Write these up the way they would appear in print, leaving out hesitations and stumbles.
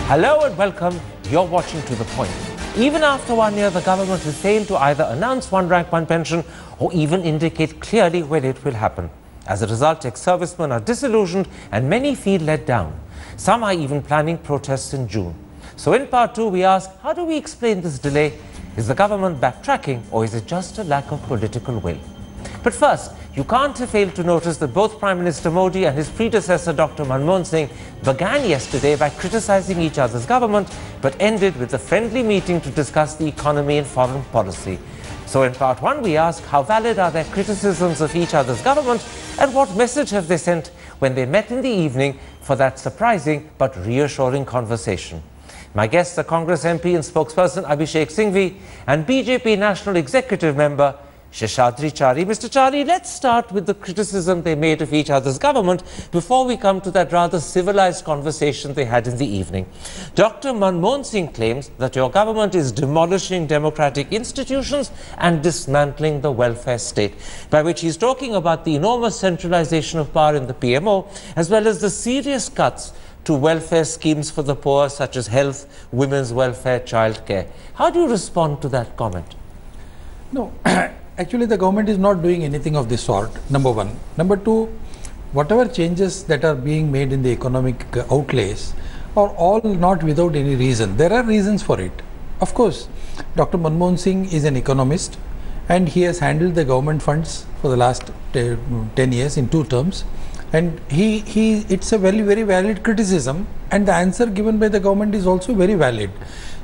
Hello and welcome. You're watching To The Point. Even after 1 year, the government has failed to either announce one rank, one pension or even indicate clearly when it will happen. As a result, ex-servicemen are disillusioned and many feel let down. Some are even planning protests in June. So in part 2, we ask, how do we explain this delay? Is the government backtracking or is it just a lack of political will? But first, you can't have failed to notice that both Prime Minister Modi and his predecessor Dr. Manmohan Singh began yesterday by criticizing each other's government, but ended with a friendly meeting to discuss the economy and foreign policy. So in part 1, we ask how valid are their criticisms of each other's government and what message have they sent when they met in the evening for that surprising but reassuring conversation. My guests are Congress MP and spokesperson Abhishek Singhvi and BJP National Executive Member Sheshadri Chari. Mr. Chari, let's start with the criticism they made of each other's government before we come to that rather civilized conversation they had in the evening. Dr. Manmohan Singh claims that your government is demolishing democratic institutions and dismantling the welfare state, by which he's talking about the enormous centralization of power in the PMO, as well as the serious cuts to welfare schemes for the poor, such as health, women's welfare, childcare. How do you respond to that comment? No. Actually, the government is not doing anything of this sort, number one. Number two, whatever changes that are being made in the economic outlays are all not without any reason. There are reasons for it. Of course, Dr. Manmohan Singh is an economist and he has handled the government funds for the last 10 years in 2 terms. And it's a very, very valid criticism, and the answer given by the government is also very valid.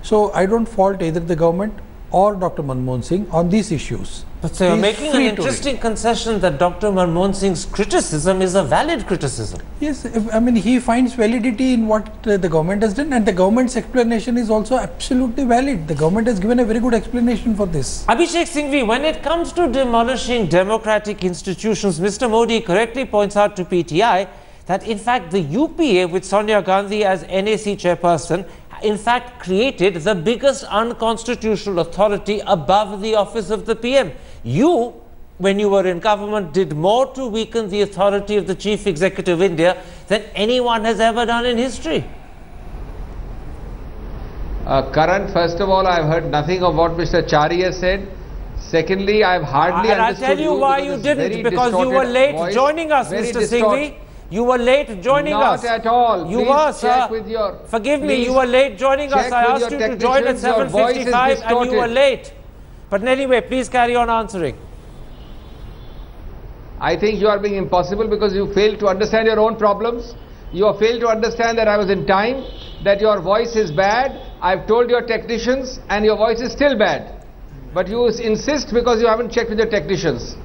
So I don't fault either the government or Dr. Manmohan Singh on these issues. But so you're making an interesting concession that Dr. Manmohan Singh's criticism is a valid criticism. Yes, I mean, he finds validity in what the government has done, and the government's explanation is also absolutely valid. The government has given a very good explanation for this. Abhishek Singhvi, when it comes to demolishing democratic institutions, Mr. Modi correctly points out to PTI that in fact the UPA with Sonia Gandhi as NAC chairperson in fact created the biggest unconstitutional authority above the office of the PM. You, when you were in government, did more to weaken the authority of the Chief Executive of India than anyone has ever done in history. Karan, first of all, I've heard nothing of what Mr. Chari has said. Secondly, I've hardly understood. I'll tell you why you didn't, because you were late joining us, Mr. Singhvi. You were late joining us. Not at all. You were, sir. Forgive me, you were late joining us. I asked you to join at 7:55 and you were late. But anyway, please carry on answering. I think you are being impossible because you failed to understand your own problems. You have failed to understand that I was in time, that your voice is bad. I've told your technicians and your voice is still bad. But you insist because you haven't checked with your technicians.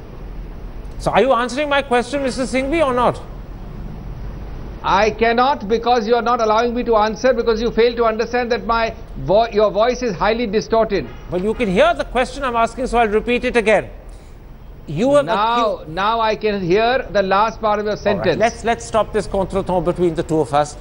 So are you answering my question, Mr. Singhvi, or not? I cannot, because you are not allowing me to answer, because you fail to understand that your voice is highly distorted. Well, you can hear the question I'm asking, so I'll repeat it again. You have now I can hear the last part of your sentence. Right, let's stop this contretemps between the two of us.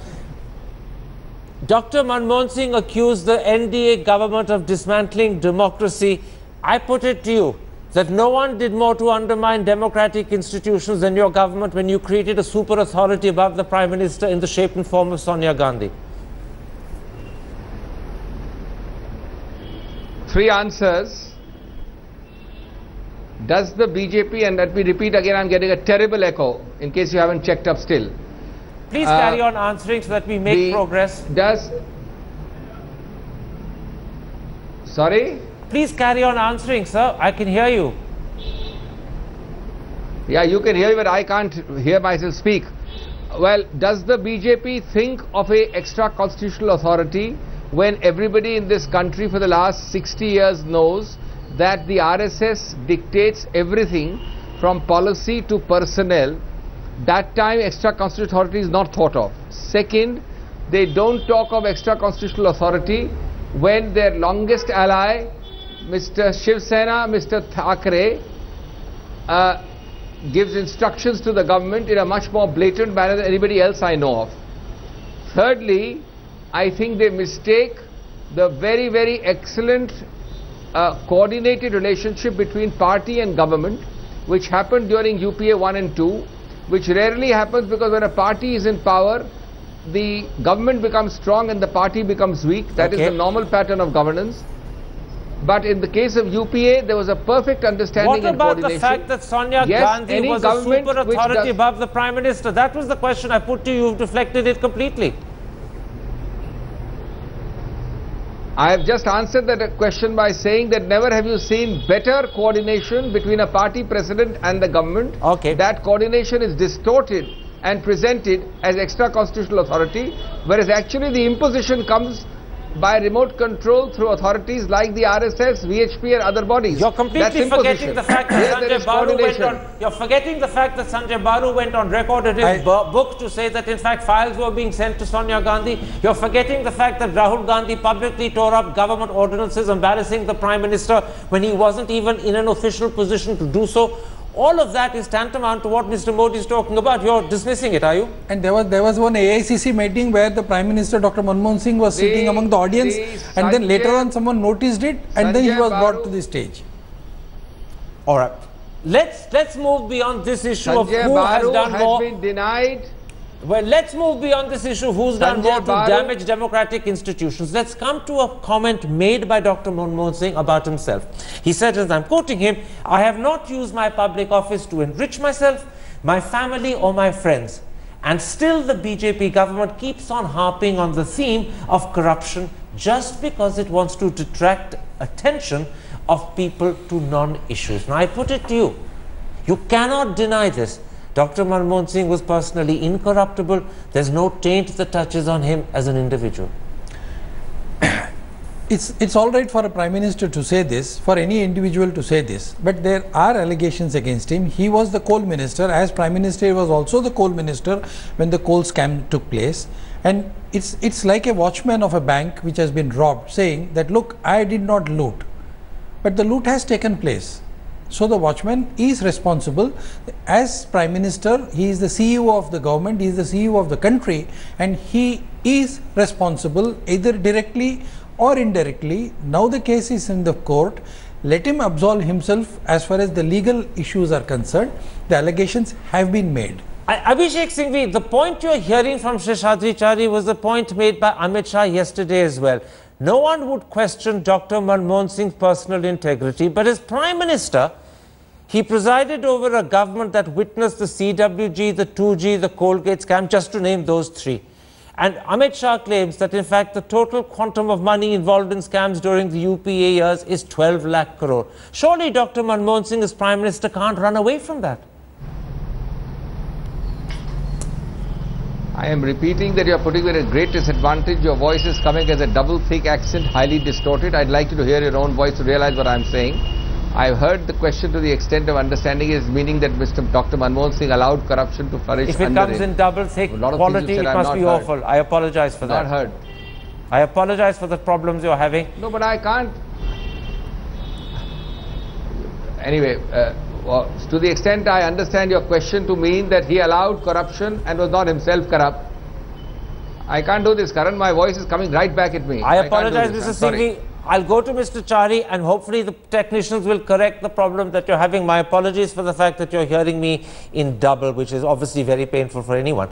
Dr. Manmohan Singh accused the NDA government of dismantling democracy. I put it to you that no one did more to undermine democratic institutions than your government when you created a super authority above the Prime Minister in the shape and form of Sonia Gandhi. 3 answers. Does the BJP, and let me repeat again, I'm getting a terrible echo in case you haven't checked up still. Please carry on answering so that we make progress. Sorry? Please carry on answering, sir. I can hear you. Yeah, you can hear me, but I can't hear myself speak. Well, does the BJP think of a extra constitutional authority when everybody in this country for the last 60 years knows that the RSS dictates everything from policy to personnel? That time extra constitutional authority is not thought of. Second, they don't talk of extra constitutional authority when their longest ally, Mr. Shiv Sena, Mr. Thackeray, gives instructions to the government in a much more blatant manner than anybody else I know of. Thirdly, I think they mistake the very, very excellent coordinated relationship between party and government, which happened during UPA 1 and 2, which rarely happens, because when a party is in power, the government becomes strong and the party becomes weak. That is the normal pattern of governance. But in the case of UPA, there was a perfect understanding and coordination. What about the fact that Sonia Gandhi was a super authority above the Prime Minister? That was the question I put to you. You've deflected it completely. I have just answered that question by saying that never have you seen better coordination between a party president and the government. Okay. That coordination is distorted and presented as extra constitutional authority, whereas actually the imposition comes by remote control through authorities like the RSS, VHP and other bodies. You're completely forgetting the fact that Sanjay Baru went on. You're forgetting the fact that Sanjay Baru went on record in his book to say that in fact files were being sent to Sonia Gandhi. You're forgetting the fact that Rahul Gandhi publicly tore up government ordinances embarrassing the Prime Minister when he wasn't even in an official position to do so. All of that is tantamount to what Mr. Modi is talking about. You're dismissing it, are you? And there was one AICC meeting where the Prime Minister Dr. Manmohan Singh was sitting among the audience, and then later on someone noticed it, and then he was brought to the stage. All right, let's move beyond this issue of who has done more. Been denied. Well, let's move beyond this issue of who's done more to damage democratic institutions. Let's come to a comment made by Dr. Manmohan Singh about himself. He said, as I'm quoting him, "I have not used my public office to enrich myself, my family or my friends. And still the BJP government keeps on harping on the theme of corruption just because it wants to detract attention of people to non-issues." Now, I put it to you, you cannot deny this. Dr. Manmohan Singh was personally incorruptible. There's no taint that touches on him as an individual. It's all right for a Prime Minister to say this, for any individual to say this, but there are allegations against him. He was the coal minister. As Prime Minister, he was also the coal minister when the coal scam took place. And it's like a watchman of a bank which has been robbed saying that, look, I did not loot, but the loot has taken place. So the watchman is responsible. As Prime Minister, he is the CEO of the government, he is the CEO of the country, and he is responsible either directly or indirectly. Now the case is in the court. Let him absolve himself as far as the legal issues are concerned. The allegations have been made. Abhishek Singhvi, the point you're hearing from Seshadri Chari was the point made by Amit Shah yesterday as well. No one would question Dr. Manmohan Singh's personal integrity, but as Prime Minister, he presided over a government that witnessed the CWG, the 2G, the Colgate scam, just to name those three. And Amit Shah claims that in fact the total quantum of money involved in scams during the UPA years is 12 lakh crore. Surely Dr. Manmohan Singh as Prime Minister can't run away from that. I am repeating that you are putting at a great disadvantage. Your voice is coming as a double thick accent, highly distorted. I'd like you to hear your own voice to realize what I'm saying. I've heard the question to the extent of understanding is meaning that Dr. Manmohan Singh allowed corruption to flourish. If it comes in double thick quality, it must be awful. I apologize for that. Not heard. I apologize for the problems you're having. No, but I can't. Anyway, to the extent I understand your question to mean that he allowed corruption and was not himself corrupt, I can't do this, Karan. My voice is coming right back at me. I apologize, Mr. Singhvi. I'll go to Mr. Chari and hopefully the technicians will correct the problem that you're having. My apologies for the fact that you're hearing me in double, which is obviously very painful for anyone.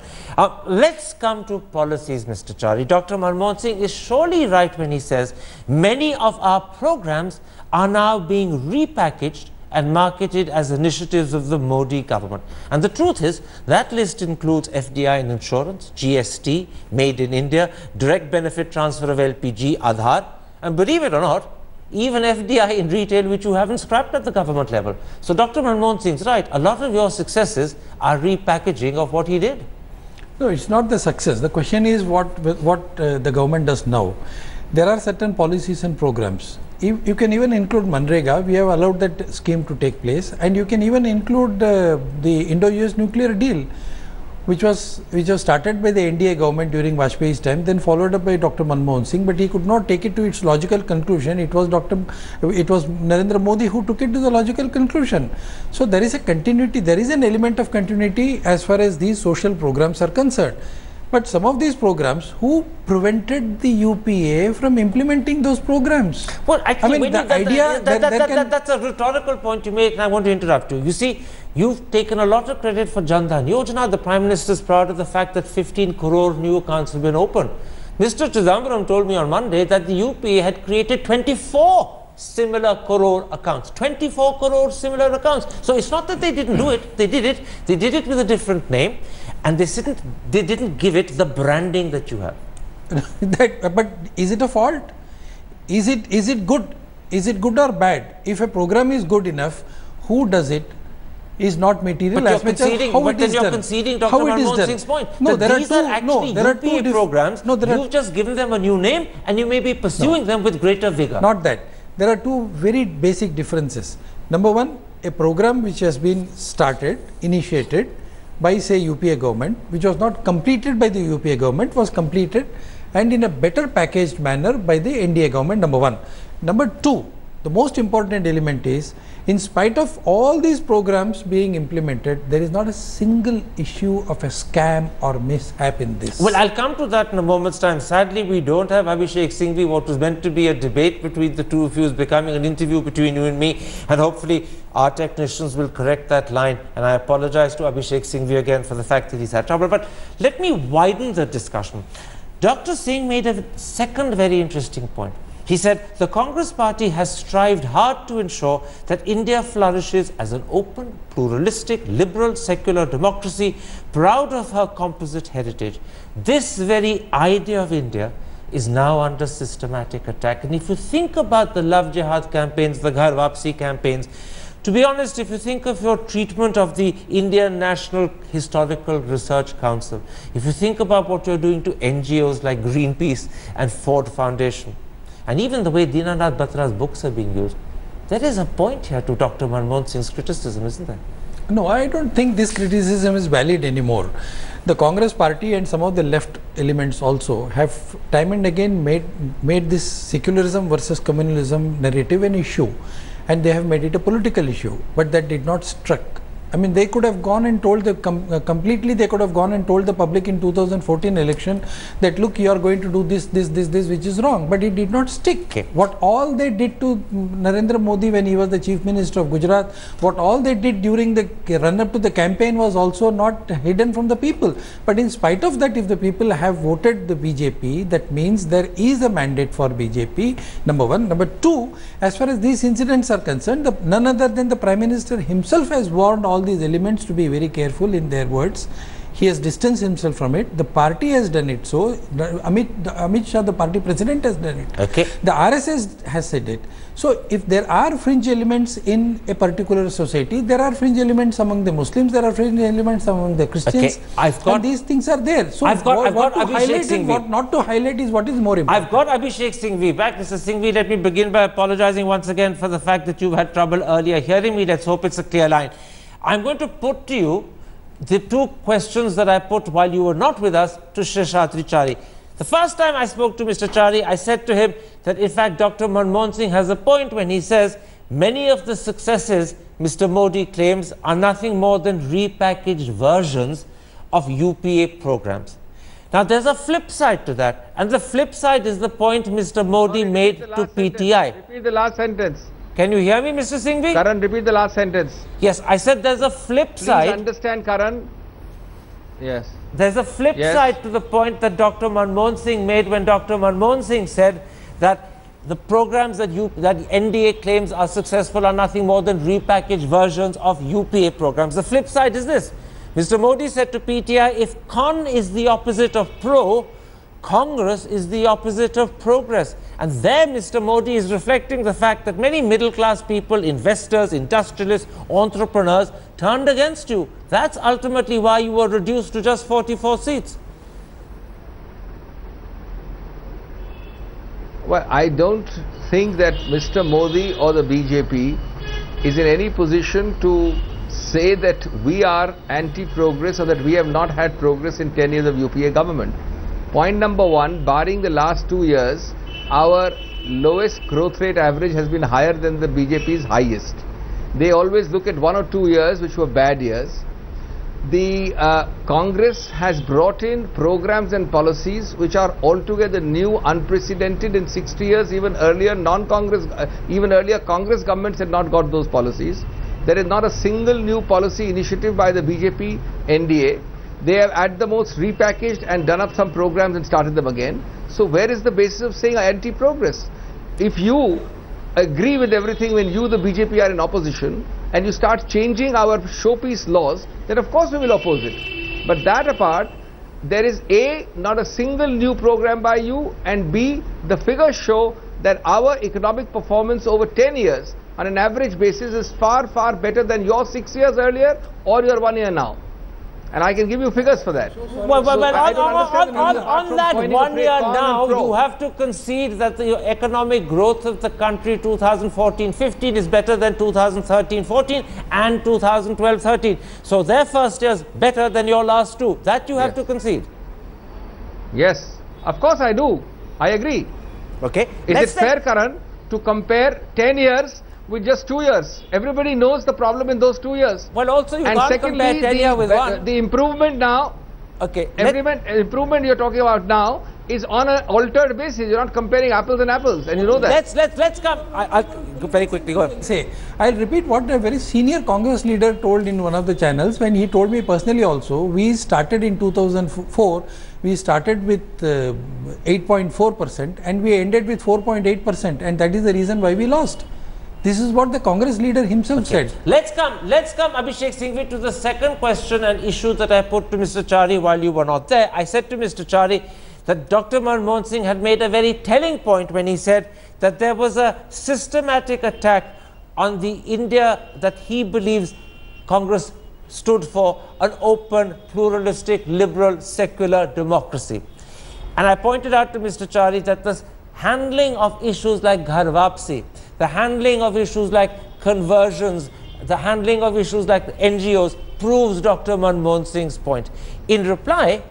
Let's come to policies, Mr. Chari. Dr. Manmohan Singh is surely right when he says many of our programs are now being repackaged and marketed as initiatives of the Modi government. And the truth is, that list includes FDI in insurance, GST, Made in India, direct benefit transfer of LPG, Aadhaar, and believe it or not, even FDI in retail, which you haven't scrapped at the government level. So Dr. Manmohan Singh's right. A lot of your successes are repackaging of what he did. No, it's not the success. The question is what the government does now. There are certain policies and programs. You can even include Manrega. We have allowed that scheme to take place, and you can even include the Indo-US nuclear deal, which was started by the NDA government during Vajpayee's time, then followed up by Dr. Manmohan Singh, but he could not take it to its logical conclusion. It was Narendra Modi who took it to the logical conclusion. So there is a continuity, there is an element of continuity as far as these social programs are concerned. But some of these programs, who prevented the UPA from implementing those programs? Well, actually, that's a rhetorical point you make, and I want to interrupt you. You see, You've taken a lot of credit for Jan Dhan Yojana. The Prime Minister is proud of the fact that 15 crore new accounts have been opened. Mr. Chidambaram told me on Monday that the UPA had created 24 similar crore accounts. 24 crore similar accounts. So it's not that they didn't do it. They did it. They did it with a different name, and they didn't give it the branding that you have. But is it a fault? Is it good? Is it good or bad? If a program is good enough, who does it is not material. But you're conceding Dr. Manmohan Singh's point. No, there are two programs. You've just given them a new name, and you may be pursuing them with greater vigor. Not that. There are two very basic differences. Number one, a program which has been initiated by, say, UPA government, which was not completed by the UPA government, was completed and in a better packaged manner by the NDA government, number one. Number two, the most important element is, in spite of all these programs being implemented, there is not a single issue of a scam or mishap in this. Well, I'll come to that in a moment's time. Sadly, we don't have Abhishek Singhvi. What was meant to be a debate between the two of you is becoming an interview between you and me, and hopefully our technicians will correct that line. And I apologize to Abhishek Singhvi again for the fact that he's had trouble. But let me widen the discussion. Dr. Singh made a second very interesting point. He said the Congress party has strived hard to ensure that India flourishes as an open, pluralistic, liberal, secular democracy, proud of her composite heritage. This very idea of India is now under systematic attack. And if you think about the Love Jihad campaigns, the Ghar Wapsi campaigns, to be honest, if you think of your treatment of the Indian National Historical Research Council, if you think about what you're doing to NGOs like Greenpeace and Ford Foundation, and even the way Dinanath Batra's books are being used, there is a point here to Dr. Manmohan Singh's criticism, isn't there? No, I don't think this criticism is valid anymore. The Congress party and some of the left elements also have time and again made this secularism versus communalism narrative an issue, and they have made it a political issue, but that did not struck. I mean, they could have gone and told they could have gone and told the public in 2014 election that, look, you are going to do this, which is wrong, but it did not stick. Okay. What all they did to Narendra Modi when he was the Chief Minister of Gujarat, what all they did during the run-up to the campaign was also not hidden from the people. But in spite of that, if the people have voted the BJP, that means there is a mandate for BJP, number one. Number two, as far as these incidents are concerned, none other than the Prime Minister himself has warned all these elements to be very careful in their words. He has distanced himself from it. The party has done it so. Amit Shah, the party president, has done it. Okay. The RSS has said it. So if there are fringe elements in a particular society, there are fringe elements among the Muslims, there are fringe elements among the Christians. Okay. And these things are there. So I've got to Abhishek highlight Singhvi. and what not to highlight is what is more important. I've got Abhishek Singhvi back. Mr. Singhvi, let me begin by apologizing once again for the fact that you've had trouble earlier hearing me. Let's hope it's a clear line. I'm going to put to you the two questions that I put while you were not with us to Seshadri Chari. The first time I spoke to Mr. Chari, I said to him that in fact Dr. Manmohan Singh has a point when he says many of the successes Mr. Modi claims are nothing more than repackaged versions of UPA programs. Now there's a flip side to that, and the flip side is the point Mr. Modi made to PTI. Repeat the last sentence. Can you hear me, Mr. Singhvi? Karan, repeat the last sentence. Yes, I said there's a flip side. Please understand, Karan. Yes. There's a flip side to the point that Dr. Manmohan Singh made when Dr. Manmohan Singh said that the programs that NDA claims are successful are nothing more than repackaged versions of UPA programs. The flip side is this. Mr. Modi said to PTI, if con is the opposite of pro, Congress is the opposite of progress. And there Mr. Modi is reflecting the fact that many middle-class people, investors, industrialists, entrepreneurs turned against you. That's ultimately why you were reduced to just 44 seats. Well, I don't think that Mr. Modi or the BJP is in any position to say that we are anti-progress or that we have not had progress in 10 years of UPA government. Point number one, barring the last 2 years, our lowest growth rate average has been higher than the BJP's highest. They always look at 1 or 2 years which were bad years. The Congress has brought in programs and policies which are altogether new, unprecedented in 60 years. Even earlier Congress governments had not got those policies. There is not a single new policy initiative by the BJP NDA. They have at the most repackaged and done up some programs and started them again. So where is the basis of saying anti-progress? If you agree with everything when you, the BJP, are in opposition, and you start changing our showpiece laws, then of course we will oppose it. But that apart, there is A, not a single new program by you, and B, the figures show that our economic performance over 10 years on an average basis is far, far better than your 6 years earlier or your 1 year now. And I can give you figures for that. Well, on that 1 year now, you have to concede that the economic growth of the country 2014-15 is better than 2013-14 and 2012-13. So their first year is better than your last two. That you have to concede. Yes, of course I do. I agree. Okay. Is it fair, Karan, to compare 10 years with just 2 years? Everybody knows the problem in those 2 years. Well, also you can't compare 10 years with one. The improvement now, okay, improvement you're talking about now is on an altered basis. You're not comparing apples and apples, and you know that. Let's come. I'll very quickly go ahead. I'll repeat what a very senior Congress leader told in one of the channels when he told me personally also. We started in 2004. We started with 8.4% and we ended with 4.8%, and that is the reason why we lost. This is what the Congress leader himself said. Let's come, Abhishek Singhvi, to the second question and issue that I put to Mr. Chari while you were not there. I said to Mr. Chari that Dr. Manmohan Singh had made a very telling point when he said that there was a systematic attack on the India that he believes Congress stood for, an open, pluralistic, liberal, secular democracy. And I pointed out to Mr. Chari that the handling of issues like Ghar Wapsi, the handling of issues like conversions, the handling of issues like NGOs proves Dr. Manmohan Singh's point. In reply,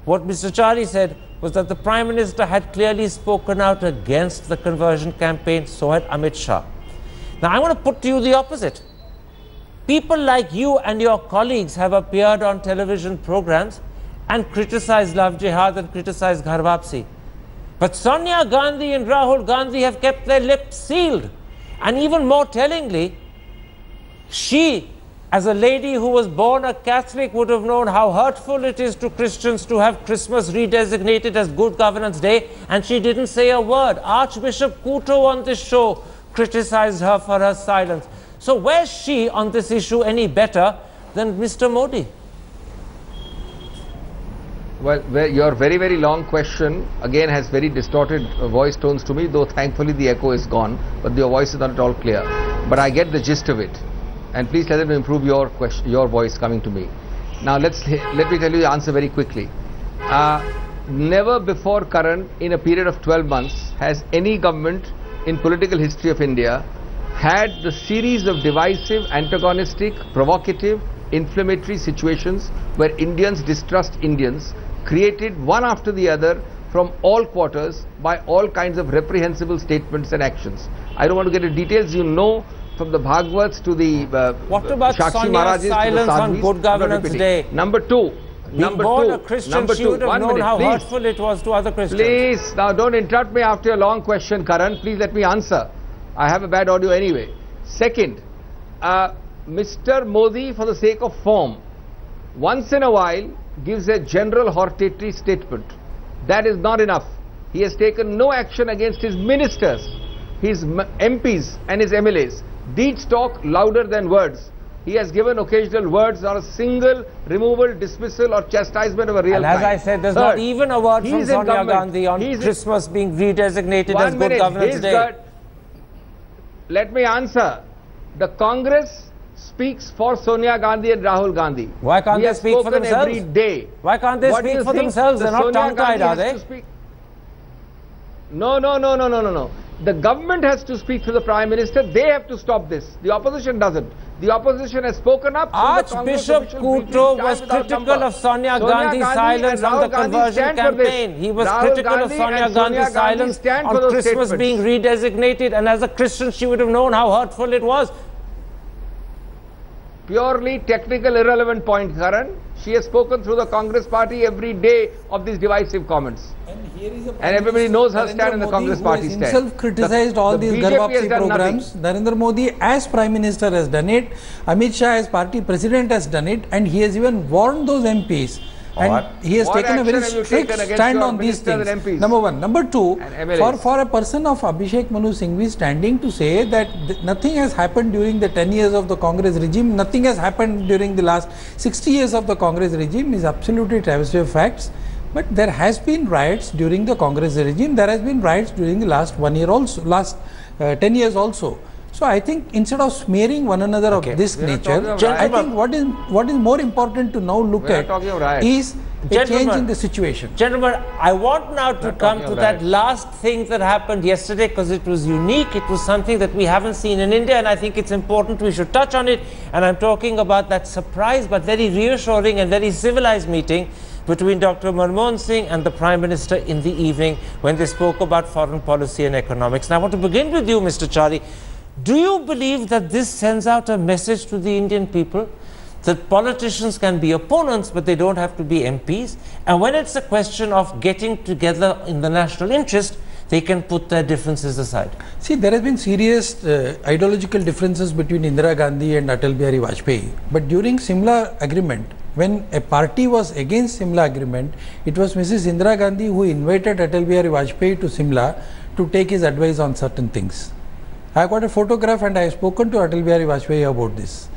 what Mr. Chari said was that the Prime Minister had clearly spoken out against the conversion campaign, so had Amit Shah. Now I want to put to you the opposite. People like you and your colleagues have appeared on television programs and criticized Love Jihad and criticized Ghar Wapsi. But Sonia Gandhi and Rahul Gandhi have kept their lips sealed. And even more tellingly, she, as a lady who was born a Catholic, would have known how hurtful it is to Christians to have Christmas redesignated as Good Governance Day, and she didn't say a word. Archbishop Kuto on this show criticized her for her silence. So where's she on this issue any better than Mr. Modi? Well, your very, very long question again has very distorted voice tones to me, though thankfully the echo is gone, but your voice is not at all clear. But I get the gist of it. And please let them improve your voice coming to me. Now let me tell you the answer very quickly. Never before, Karan, in a period of 12 months, has any government in political history of India had the series of divisive, antagonistic, provocative, inflammatory situations where Indians distrust Indians, created one after the other from all quarters by all kinds of reprehensible statements and actions. I don't want to get into details. You know, from the Bhagavats to the what about Shakshi Sonia's silence on Good Governance Day? Number two. Being born a Christian, she would have known how hurtful it was to other Christians. Please, now don't interrupt me after a long question, Karan. Please let me answer. I have a bad audio anyway. Second, Mr. Modi, for the sake of form, once in a while gives a general hortatory statement. That is not enough. He has taken no action against his ministers, his MPs and his MLAs. Deeds talk louder than words. He has given occasional words, not a single removal, dismissal or chastisement of a real kind. And as I said, there's not even a word from Sonia Gandhi on Christmas being redesignated as Good Governance Day. Let me answer. The Congress speaks for Sonia Gandhi and Rahul Gandhi. Why can't they speak for themselves? Every day. Why can't they speak for themselves? They're not tongue-tied, are they? No. The government has to speak to the Prime Minister. They have to stop this. The opposition doesn't. The opposition has spoken up. Archbishop Kuto was critical of Sonia Gandhi's silence on the conversion campaign. He was critical of Sonia Gandhi's silence on Christmas being redesignated, and as a Christian she would have known how hurtful it was. purely technical, irrelevant point, Karan. She has spoken through the Congress party every day of these divisive comments. And everybody knows her stand and the Congress party stand. Himself criticized all these Garbhapsi programs. Narendra Modi as Prime Minister has done it. Amit Shah as party president has done it. And he has even warned those MPs. And he has taken a very strict stand on these things. Number one. Number two, for a person of Abhishek Manu Singhvi standing to say that nothing has happened during the 10 years of the Congress regime, nothing has happened during the last 60 years of the Congress regime is absolutely travesty of facts. But there has been riots during the Congress regime. There has been riots during the last 1 year also, last 10 years also. So I think instead of smearing one another of this nature, I think what is more important to now look at is a change in the situation. Gentlemen, I want now to come to that last thing that happened yesterday, because it was unique. It was something that we haven't seen in India, and I think it's important we should touch on it. And I'm talking about that surprise but very reassuring and very civilized meeting between Dr. Manmohan Singh and the Prime Minister in the evening when they spoke about foreign policy and economics. And I want to begin with you, Mr. Chari. Do you believe that this sends out a message to the Indian people that politicians can be opponents but they don't have to be MPs? And when it's a question of getting together in the national interest, they can put their differences aside? See, there has been serious ideological differences between Indira Gandhi and Atal Bihari Vajpayee. But during Simla agreement, when a party was against Simla agreement, it was Mrs. Indira Gandhi who invited Atal Bihari Vajpayee to Simla to take his advice on certain things. I got a photograph and I have spoken to Atal Bihari Vajpayee about this.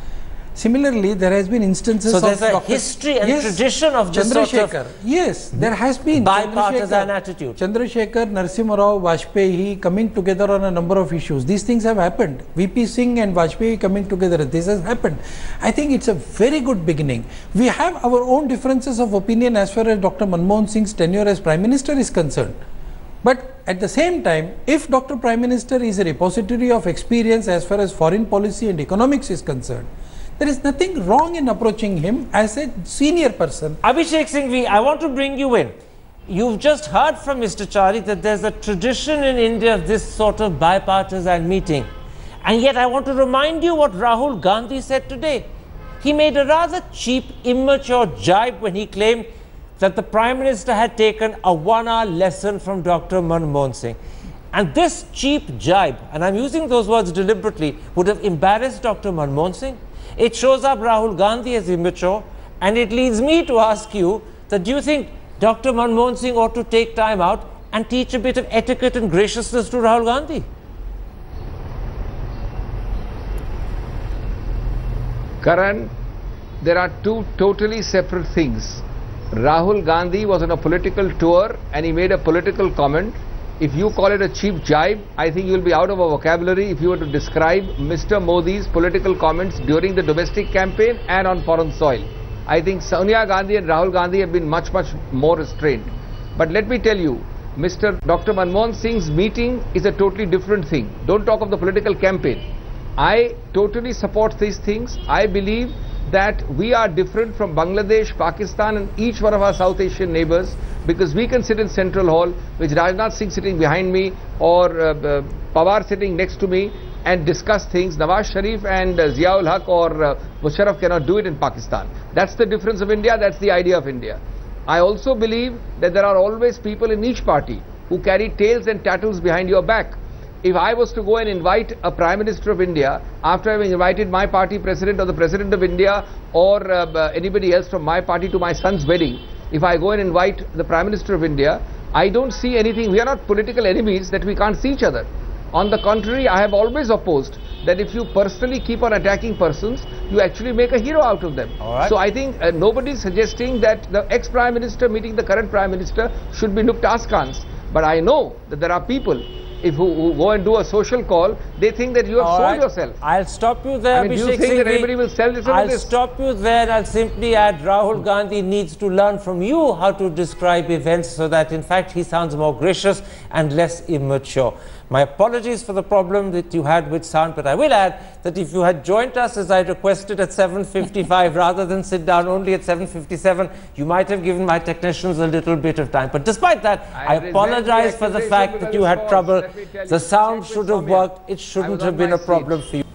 Similarly, there has been instances of... So there's a history and tradition of this sort of... Yes, there has been. Bipartisan attitude. Chandrasekhar, Narasimha Rao, Vajpayee coming together on a number of issues. These things have happened. VP Singh and Vajpayee coming together. This has happened. I think it's a very good beginning. We have our own differences of opinion as far as Dr. Manmohan Singh's tenure as Prime Minister is concerned. But at the same time, if Dr. Prime Minister is a repository of experience as far as foreign policy and economics is concerned, there is nothing wrong in approaching him as a senior person. Abhishek Singhvi, I want to bring you in. You've just heard from Mr. Chari that there's a tradition in India of this sort of bipartisan meeting. And yet I want to remind you what Rahul Gandhi said today. He made a rather cheap, immature jibe when he claimed that the Prime Minister had taken a 1-hour lesson from Dr. Manmohan Singh. And this cheap jibe, and I'm using those words deliberately, would have embarrassed Dr. Manmohan Singh. It shows up Rahul Gandhi as immature, and it leads me to ask you that do you think Dr. Manmohan Singh ought to take time out and teach a bit of etiquette and graciousness to Rahul Gandhi? Karan, there are two totally separate things. Rahul Gandhi was on a political tour and he made a political comment. If you call it a cheap jibe, I think you will be out of a vocabulary if you were to describe Mr. Modi's political comments during the domestic campaign and on foreign soil. I think Sonia Gandhi and Rahul Gandhi have been much more restrained. But let me tell you, Dr. Manmohan Singh's meeting is a totally different thing. Don't talk of the political campaign. I totally support these things. I believe that we are different from Bangladesh, Pakistan and each one of our South Asian neighbors, because we can sit in Central Hall, which Rajnath Singh sitting behind me or Pawar sitting next to me, and discuss things. Nawaz Sharif and Ziaul Haq or Musharraf cannot do it in Pakistan. That's the difference of India, that's the idea of India. I also believe that there are always people in each party who carry tails and tattles behind your back. If I was to go and invite a Prime Minister of India, after having invited my party president or the President of India or anybody else from my party to my son's wedding, if I go and invite the Prime Minister of India, I don't see anything. We are not political enemies that we can't see each other. On the contrary, I have always opposed that if you personally keep on attacking persons, you actually make a hero out of them. So I think nobody is suggesting that the ex-Prime Minister meeting the current Prime Minister should be looked askance. But I know that there are people who go and do a social call, they think that you have sold yourself. I'll stop you there, Abhishek. Do you think that anybody will sell this? I'll stop you there. I'll simply add Rahul Gandhi needs to learn from you how to describe events so that in fact he sounds more gracious and less immature. My apologies for the problem that you had with sound, but I will add that if you had joined us as I requested at 7:55 rather than sit down only at 7:57, you might have given my technicians a little bit of time. But despite that, I apologize for the fact that you had trouble. The sound should have worked. It shouldn't have been a problem for you.